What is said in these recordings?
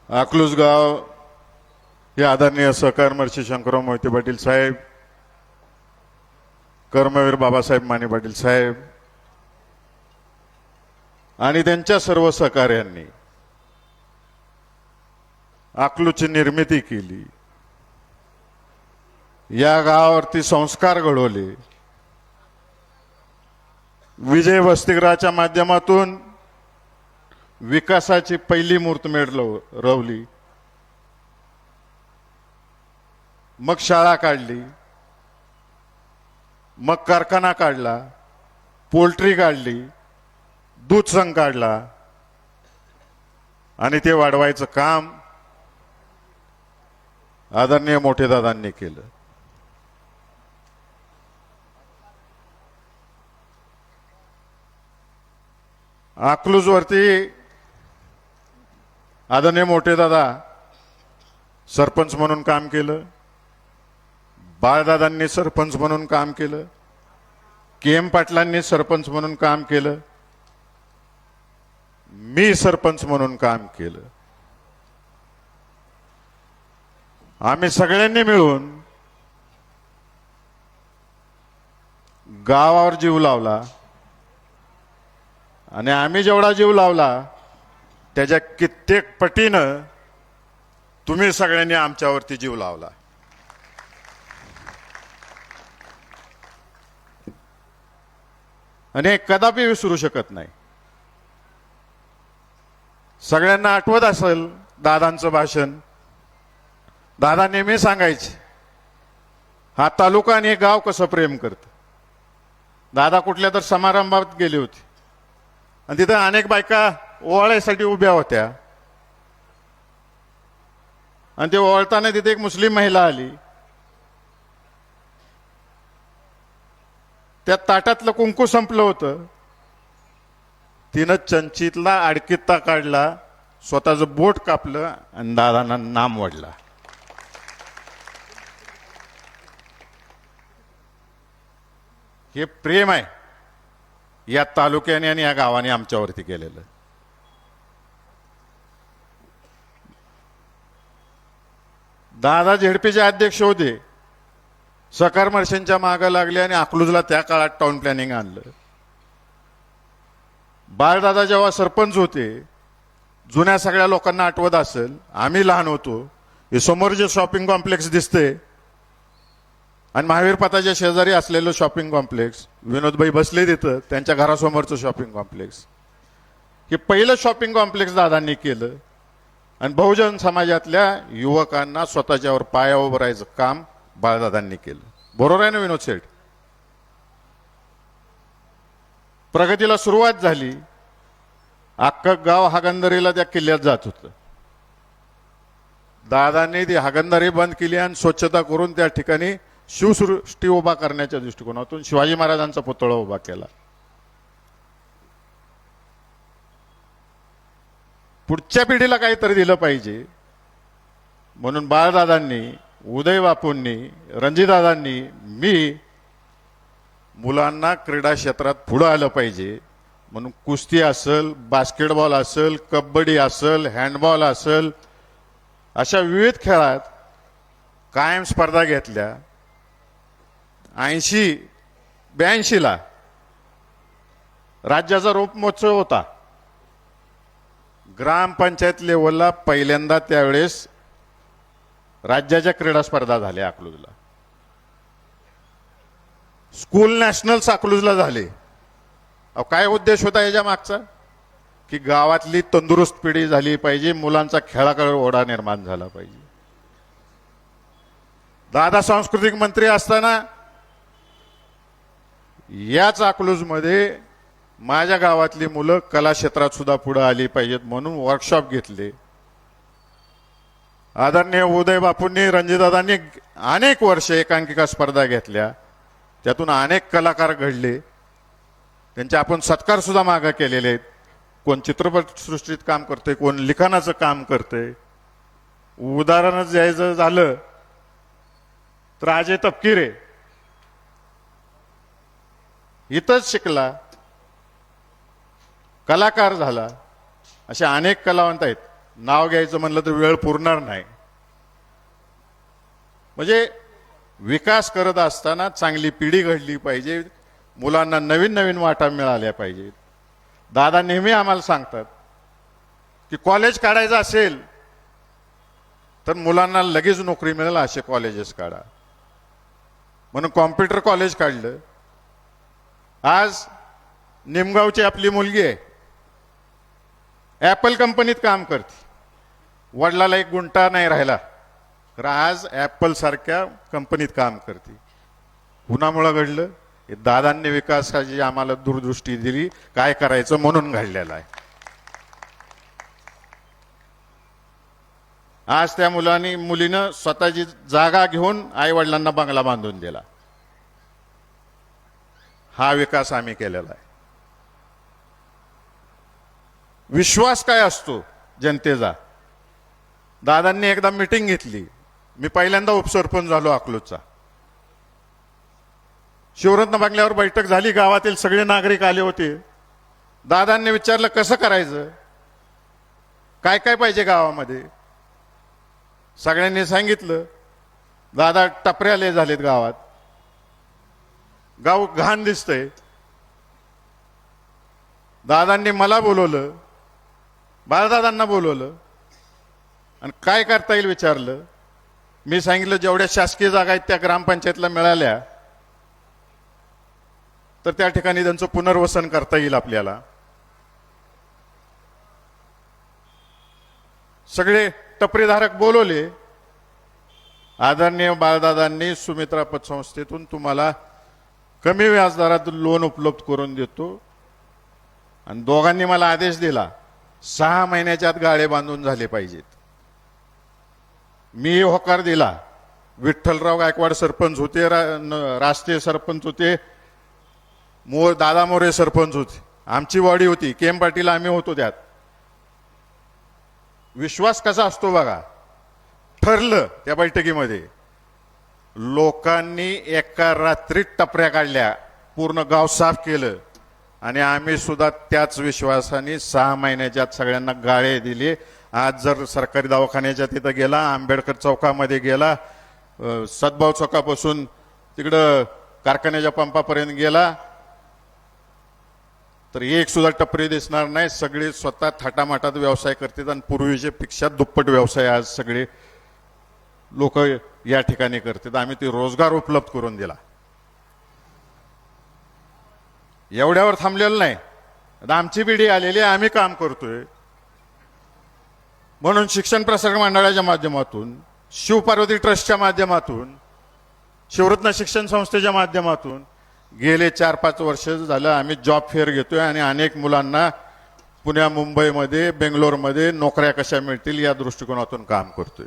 अकलूज गाव हे आदरणीय सहकार महर्षी शंकरराव मोहिते पाटील साहेब, कर्मवीर बाबासाहेब माने पाटील साहेब आणि त्यांच्या सर्व सहकार्यांनी अकलूजची निर्मिती केली. या गावावरती संस्कार घडवले. विजय वसतिगृहाच्या माध्यमातून विकासाची पहिली मुहूर्तमेढ रवली. मग शाळा काढली, मग कारखाना काढला, पोल्ट्री काढली, दूध संघ काढला आणि ते वाढवायचं काम आदरणीय मोठेदादांनी केलं. अकलूजवरती आदरणीय मोठेदादा सरपंच म्हणून काम केलं, बाळदादांनी सरपंच म्हणून काम केलं, के.एम. पाटलांनी सरपंच म्हणून काम केलं, मी सरपंच म्हणून काम केलं. आम्ही सगळ्यांनी मिळून गावावर जीव लावला आणि आम्ही जेवढा जीव लावला त्याच्या कित्येक पटीनं तुम्ही सगळ्यांनी आमच्यावरती जीव लावला. आणि कदापि विसरू शकत नाही. सगळ्यांना आठवत असेल दादांचं भाषण. दादा नेहमी सांगायचे, हा तालुका आणि हे गाव कसं प्रेम करतं. दादा कुठल्या तर समारंभात गेले होते आणि तिथं अनेक बायका ओवाळायसाठी उभ्या होत्या आणि ते ओवाळताना तिथे एक मुस्लिम महिला आली. त्या ताटातलं कुंकू संपलं होतं. तिनं चंचीतला अडकित्ता काढला, स्वतःचं बोट कापलं आणि दादांना नाम वडला. हे प्रेम आहे या तालुक्याने आणि या गावाने आमच्यावरती केलेलं. दादा झेडपीचे अध्यक्ष होते, सहकार महर्षींच्या मागे लागले आणि अकलूजला त्या काळात टाउन प्लॅनिंग आणलं. बाळदादा जेव्हा सरपंच होते, जुन्या सगळ्या लोकांना आठवत असेल, आम्ही लहान होतो, हे समोर जे शॉपिंग कॉम्प्लेक्स दिसते आणि महावीर पथाच्या शेजारी असलेलं शॉपिंग कॉम्प्लेक्स, विनोदभाई बसले तिथं, त्यांच्या घरासमोरचं शॉपिंग कॉम्प्लेक्स, हे पहिलं शॉपिंग कॉम्प्लेक्स दादांनी केलं आणि बहुजन समाजातल्या युवकांना स्वतःच्यावर पाया उभं राहायचं काम बाळदादांनी केलं. बरोबर आहे ना विनोद शेठ? प्रगतीला सुरुवात झाली. अख्खं गाव हागंदरीला त्या किल्ल्यात जात होतं. दादांनी ती हागंदारी बंद केली आणि स्वच्छता करून त्या ठिकाणी शिवसृष्टी उभा करण्याच्या दृष्टिकोनातून शिवाजी महाराजांचा पुतळा उभा केला. पुढच्या पिढीला काहीतरी दिलं पाहिजे म्हणून बाळदादांनी, उदय बापूंनी, रणजितदादांनी, मी मुलांना क्रीडा क्षेत्रात पुढे आलं पाहिजे म्हणून कुस्ती असेल, बास्केटबॉल असेल, कबड्डी असेल, हँडबॉल असेल, अशा विविध खेळात कायम स्पर्धा घेतल्या. 82ला राज्याचा रोप महोत्सव होता. ग्रामपंचायत लेवलला पहिल्यांदा त्यावेळेस राज्याच्या क्रीडा स्पर्धा झाल्या अकलूजला. स्कूल नॅशनल्स अकलूजला झाले. काय उद्देश होता याच्या मागचा? की गावातली तंदुरुस्त पिढी झाली पाहिजे, मुलांचा खेळाकडे ओढा निर्माण झाला पाहिजे. दादा सांस्कृतिक मंत्री असताना याच अकलूजमध्ये माझ्या गावातली मुलं कला क्षेत्रात सुद्धा पुढे आली पाहिजेत म्हणून वर्कशॉप घेतले. आदरणीय उदय बापूंनी, रणजितदादांनी अनेक वर्ष एकांकिका स्पर्धा घेतल्या. त्यातून अनेक कलाकार घडले. त्यांचे आपण सत्कार सुद्धा मागे केलेले आहेत. कोण चित्रपट सृष्टीत काम करते, कोण लिखाणाचं काम करते. उदाहरणच द्यायचं झालं तर अजय तपकिरे इथंच शिकला, कलाकार झाला. असे अनेक कलावंत आहेत. नाव घ्यायचं म्हणलं तर वेळ पुरणार नाही. म्हणजे विकास करत असताना चांगली पिढी घडली पाहिजे, मुलांना नवीन नवीन वाटा मिळाल्या पाहिजेत. दादा नेहमी आम्हाला सांगतात की कॉलेज काढायचं असेल तर मुलांना लगेच नोकरी मिळेल असे कॉलेजेस काढा. म्हणून कॉम्प्युटर कॉलेज काढलं. आज निमगावची आपली मुलगी आहे, ॲपल कंपनीत काम करते. वडिलाला एक गुंठा नाही राहिला तर आज ॲपल सारख्या कंपनीत काम करते. कुणामुळं घडलं? हे दादांनी विकासाची आम्हाला दूरदृष्टी दिली, काय करायचं म्हणून घडलेलं आहे. आज त्या मुलीनं स्वतःची जागा घेऊन आई वडिलांना बंगला बांधून दिला. हा विकास आम्ही केलेला आहे. विश्वास काय असतो जनतेचा? दादांनी एकदा मीटिंग घेतली. मी पहिल्यांदा उपसरपंच झालो अकलूजचा. शिवरत्न बंगल्यावर बैठक झाली, गावातील सगळे नागरिक आले होते. दादांनी विचारलं कसं करायचं, काय काय पाहिजे गावामध्ये. सगळ्यांनी सांगितलं. दादा टपऱ्याले झालेत गावात, गाव घाण दिसतंय. दादांनी मला बोलवलं, बाळदादांना बोलवलं आणि काय करता येईल विचारलं. मी सांगितलं जेवढ्या शासकीय जागा आहेत त्या ग्रामपंचायतला मिळाल्या तर त्या ठिकाणी त्यांचं पुनर्वसन करता येईल आपल्याला. सगळे टपरीधारक बोलवले. आदरणीय बाळदादांनी सुमित्रा पतसंस्थेतून तुम्हाला कमी व्याजदरात लोन उपलब्ध करून देतो आणि दोघांनी मला आदेश दिला 6 महिन्याच्या आत गाळे बांधून झाले पाहिजेत. मी होकार दिला. विठ्ठलराव गायकवाड सरपंच होते, राष्ट्रीय सरपंच होते, दादा मोरे सरपंच होते, आमची बॉडी होती, केम पाटील आम्ही होतो त्यात. विश्वास कसा असतो बघा. ठरलं त्या बैठकीमध्ये. लोकांनी एका रात्रीत टपऱ्या काढल्या, पूर्ण गाव साफ केलं आणि आम्ही सुद्धा त्याच विश्वासाने 6 महिन्याच्या आत सगळ्यांना गाळे दिले. आज जर सरकारी दवाखान्याच्या तिथं गेला, आंबेडकर चौकामध्ये गेला, सद्भाव चौकापासून तिकडं कारखान्याच्या पंपापर्यंत गेला तर एक सुद्धा टपरी दिसणार नाही. सगळे स्वतः थाटामाटात व्यवसाय करतात आणि पूर्वीच्या पेक्षा दुप्पट व्यवसाय आज सगळे लोक या ठिकाणी करतात. आम्ही ते रोजगार उपलब्ध करून दिला. एवढ्यावर थांबलेलं नाही. आमची पिढी आलेली, आम्ही काम करतोय. म्हणून शिक्षण प्रसारक मंडळाच्या माध्यमातून, शिवपार्वती ट्रस्टच्या माध्यमातून, शिवरत्न शिक्षण संस्थेच्या माध्यमातून गेले 4-5 वर्ष झालं आम्ही जॉब फेअर घेतोय आणि अनेक मुलांना पुण्या, मुंबईमध्ये, बेंगलोरमध्ये नोकऱ्या कशा मिळतील या दृष्टिकोनातून काम करतोय.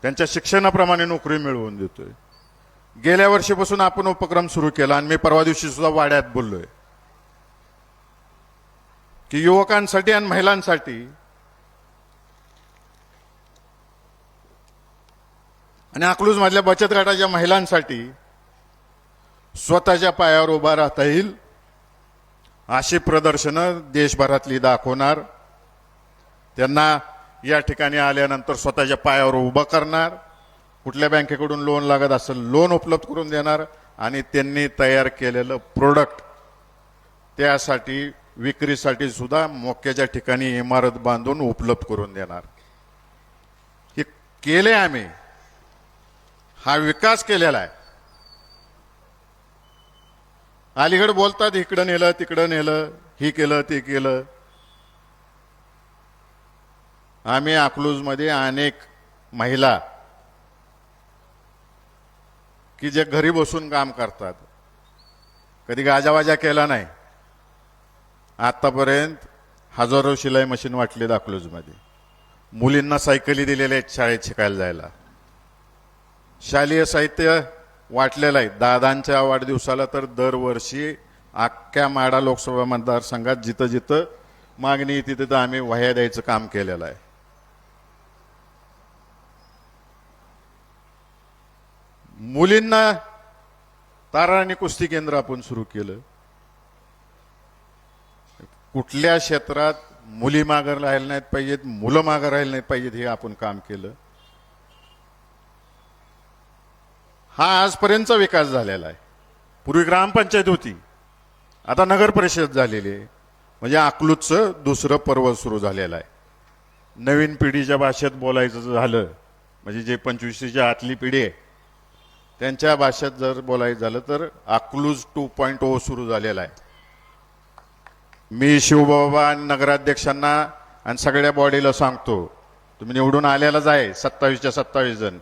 त्यांच्या शिक्षणाप्रमाणे नोकरी मिळवून देतोय. गेल्या वर्षीपासून आपण उपक्रम सुरू केला आणि मी परवा दिवशी सुद्धा वाड्यात बोललोय की युवकांसाठी आणि महिलांसाठी आणि अकलूज मधल्या बचत गटाच्या महिलांसाठी स्वतःच्या पायावर उभा राहता येईल अशी प्रदर्शनं देशभरातली दाखवणार. त्यांना या ठिकाणी आल्यानंतर स्वतःच्या पायावर उभं करणार. कुठल्या बँकेकडून लोन लागत असेल लोन उपलब्ध करून देणार आणि त्यांनी तयार केलेलं प्रोडक्ट त्यासाठी विक्रीसाठी सुद्धा मोक्याच्या ठिकाणी इमारत बांधून उपलब्ध करून देणार. हे केले आम्ही. हा विकास केलेला आहे. अलीकडे बोलतात इकडं नेलं तिकडं नेलं, ही केलं ते केलं. आम्ही अकलूजमध्ये अनेक महिला की जे घरी बसून काम करतात, कधी गाजावाजा केला नाही. आतापर्यंत हजारो शिलाई मशीन वाटले अकलूजमध्ये. मुलींना सायकली दिलेल्या आहेत शाळेत शिकायला जायला. शालेय साहित्य वाटलेलं आहे. दादांच्या वाढदिवसाला तर दरवर्षी अख्ख्या माढा लोकसभा मतदारसंघात जिथं जिथं मागणी तिथं तिथं आम्ही वह्या द्यायचं काम केलेलं आहे. मुलींना तारा आणि कुस्ती केंद्र आपण सुरू केलं. कुठल्या क्षेत्रात मुली मागं राहिल्या नाहीत पाहिजेत, मुलं मागं राहिली नाहीत पाहिजेत, हे आपण काम केलं. हा आजपर्यंतचा विकास झालेला आहे. पूर्वी ग्रामपंचायत होती, आता नगर परिषद झालेली आहे. म्हणजे अकलूजचं दुसरं पर्व सुरू झालेलं आहे. नवीन पिढीच्या भाषेत बोलायचं झालं म्हणजे जे 25च्या आतली पिढी आहे त्यांच्या भाषेत जर बोलायचं झालं तर अकलूज 2.0 सुरू झालेला आहे. मी शिवबाबा आणि नगराध्यक्षांना आणि सगळ्या बॉडीला सांगतो, तुम्ही निवडून आलेलाच आहे 27च्या 27 जण.